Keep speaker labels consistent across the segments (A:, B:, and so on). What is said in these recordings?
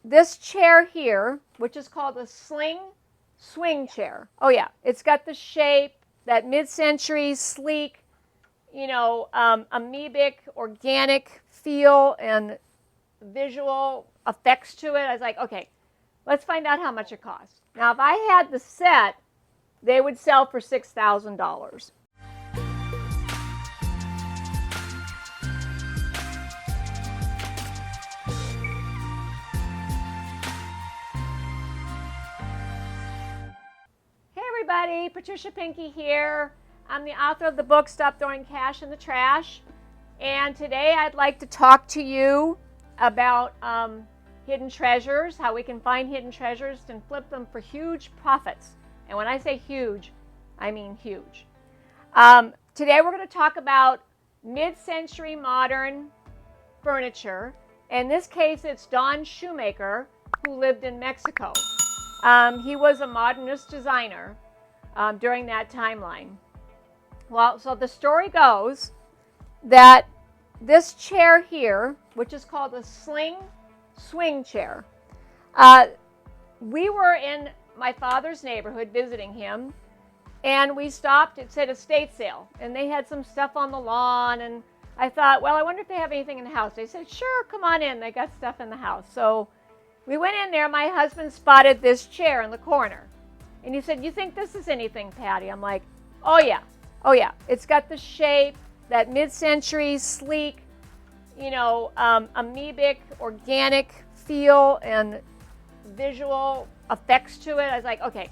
A: this chair here, which is called a swing chair. Oh yeah, it's got the shape, that mid-century sleek, amoebic, organic feel and visual effects to it. I was like, okay, let's find out how much it costs. Now, if I had the set, they would sell for $6,000. Hey everybody, Patricia Pinky here. I'm the author of the book Stop Throwing Cash in the Trash. And today I'd like to talk to you about hidden treasures, how we can find hidden treasures and flip them for huge profits. And when I say huge, I mean huge. Today we're going to talk about mid-century modern furniture. In this case, it's Don Shoemaker, who lived in Mexico. He was a modernist designer during that timeline. Well, so the story goes that this chair here, which is called a swing chair, we were in my father's neighborhood visiting him, and we stopped. It said estate sale, and they had some stuff on the lawn, and I thought, well, I wonder if they have anything in the house. They said, sure, come on in. They got stuff in the house. So we went in there. My husband spotted this chair in the corner, and he said, you think this is anything, Patty? I'm like, oh yeah. It's got the shape, that mid-century sleek, amoebic, organic feel and visual effects to it. I was like, okay,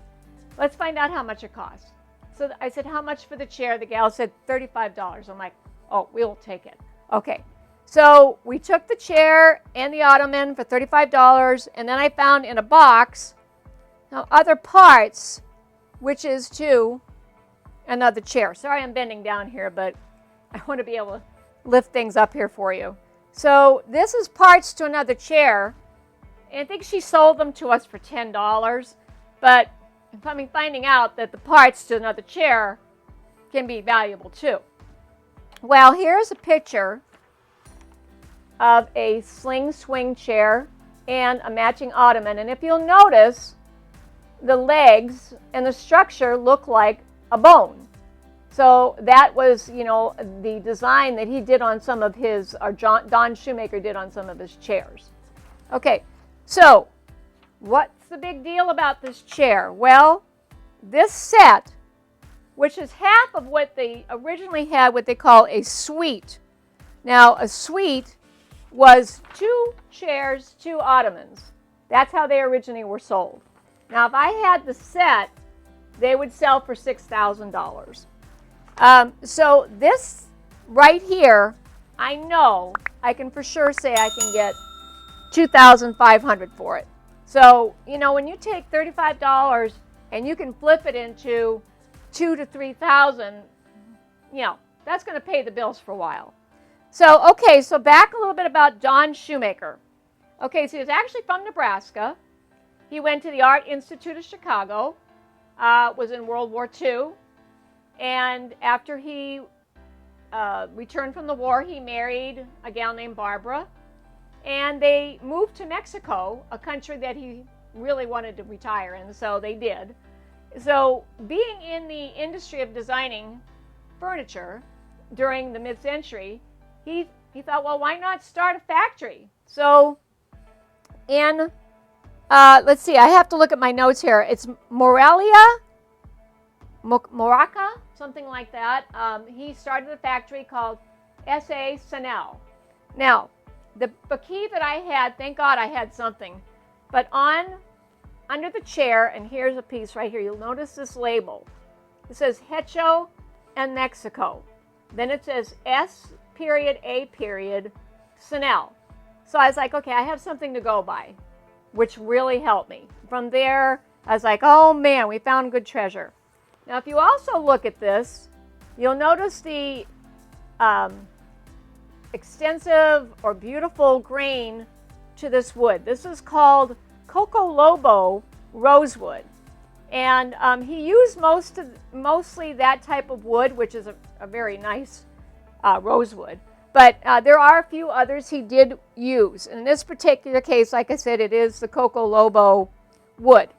A: let's find out how much it costs. So I said, how much for the chair? The gal said $35. I'm like, oh, we'll take it. Okay. So we took the chair and the ottoman for $35, and then I found in a box other parts, which is to another chair. Sorry I'm bending down here, but I want to be able to lift things up here for you. So this is parts to another chair, and I think she sold them to us for $10, but I'm finding out that the parts to another chair can be valuable too. Well, here's a picture of a swing chair and a matching ottoman, and if you'll notice, the legs and the structure look like a bone. So that was, the design that he did on some of his, or Don Shoemaker did on some of his chairs. Okay, so what's the big deal about this chair? Well, this set, which is half of what they originally had, what they call a suite. Now, a suite was 2 chairs, 2 ottomans. That's how they originally were sold. Now, if I had the set, they would sell for $6,000. So this right here, I know I can for sure say I can get $2,500 for it. So, when you take $35 and you can flip it into $2,000 to $3,000, that's going to pay the bills for a while. So, okay, so back a little bit about Don Shoemaker. Okay, so he was actually from Nebraska. He went to the Art Institute of Chicago, was in World War II, and after he returned from the war, he married a gal named Barbara, and they moved to Mexico, a country that he really wanted to retire in, so they did. So being in the industry of designing furniture during the mid-century, he thought, well, why not start a factory? So in let's see, I have to look at my notes here. It's Moraca, something like that. He started a factory called S.A. Senal. Now, the key that I had, thank God I had something, but under the chair, and here's a piece right here, you'll notice this label. It says Hecho and Mexico. Then it says S.A. Senal. So I was like, okay, I have something to go by, which really helped me. From there, I was like, oh man, we found good treasure. Now, if you also look at this, you'll notice the extensive or beautiful grain to this wood. This is called Cocobolo Rosewood. And he used mostly that type of wood, which is a very nice rosewood. But there are a few others he did use. In this particular case, like I said, it is the Cocobolo wood.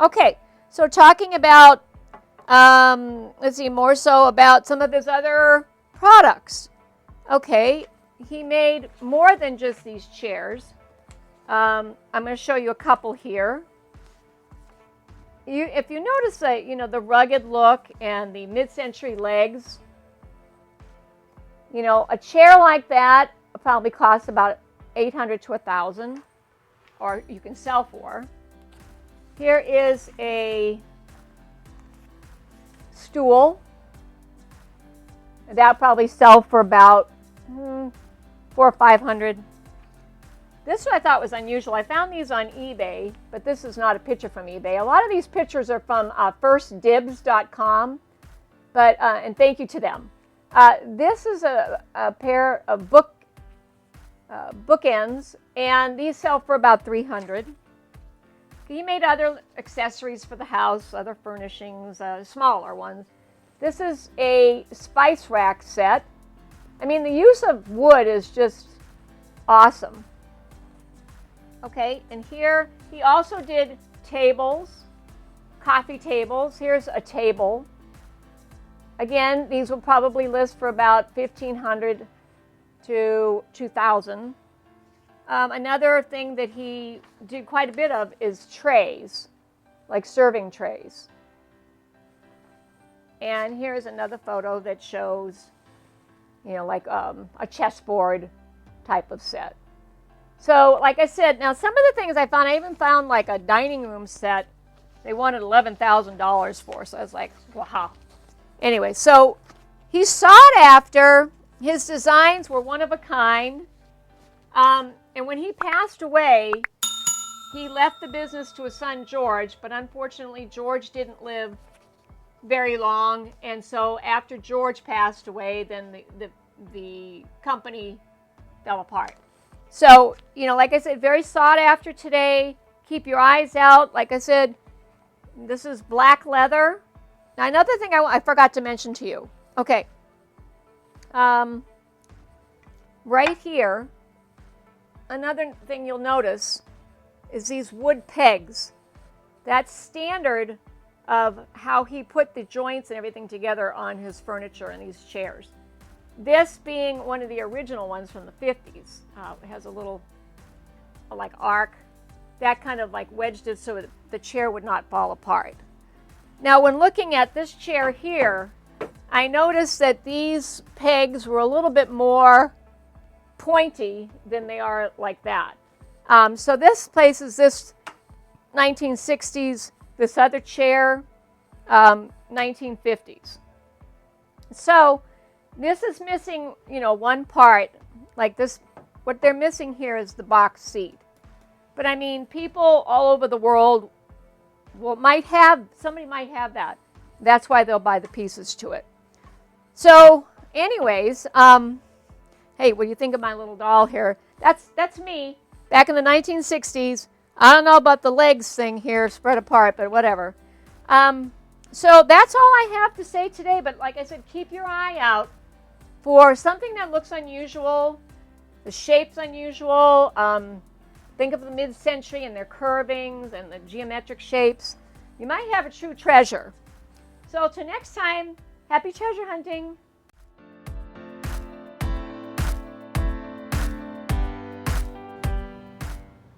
A: Okay, so talking about, let's see, more so about some of his other products. Okay, he made more than just these chairs. I'm going to show you a couple here. If you notice that, the rugged look and the mid-century legs, a chair like that probably costs about $800 to $1,000, or you can sell for. Here is a stool. That'll probably sell for about $400 or $500. This one I thought was unusual. I found these on eBay, but this is not a picture from eBay. A lot of these pictures are from firstdibs.com, and thank you to them. This is a pair of bookends, and these sell for about $300. He made other accessories for the house, other furnishings, smaller ones. This is a spice rack set. I mean, the use of wood is just awesome. Okay, and here he also did tables, coffee tables. Here's a table. Again, these will probably list for about $1,500 to $2,000. Another thing that he did quite a bit of is trays, like serving trays. And here's another photo that shows, like a chessboard type of set. So, like I said, now some of the things I found, I even found like a dining room set they wanted $11,000 for. So I was like, wow. Anyway, so he's sought after. His designs were one of a kind. And when he passed away, he left the business to his son George, but unfortunately George didn't live very long, and so after George passed away, then the company fell apart. So, like I said, very sought after today. Keep your eyes out. Like I said, this is black leather. Now, another thing I forgot to mention to you. Okay. Right here, another thing you'll notice is these wood pegs. That's standard of how he put the joints and everything together on his furniture and these chairs. This being one of the original ones from the 50s. It has a little like arc. That kind of like wedged it so the chair would not fall apart. Now when looking at this chair here, I noticed that these pegs were a little bit more pointy than they are like that. So this places this 1960s, this other chair, 1950s. So this is missing, one part. Like this, what they're missing here is the box seat. But I mean, people all over the world somebody might have that. That's why they'll buy the pieces to it. So anyways, hey, what do you think of my little doll here? That's me back in the 1960s. I don't know about the legs thing here spread apart, but whatever. So that's all I have to say today. But like I said, keep your eye out for something that looks unusual, the shape's unusual. Think of the mid-century and their curvings and the geometric shapes. You might have a true treasure. So till next time, happy treasure hunting.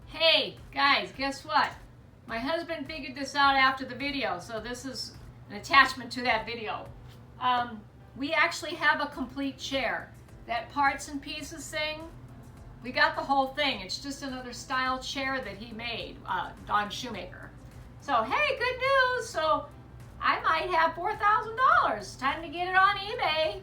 A: Hey guys, guess what? My husband figured this out after the video, so this is an attachment to that video. We actually have a complete chair. That parts and pieces thing, we got the whole thing. It's just another style chair that he made, Don Shoemaker. So hey, good news. So I might have $4,000. Time to get it on eBay.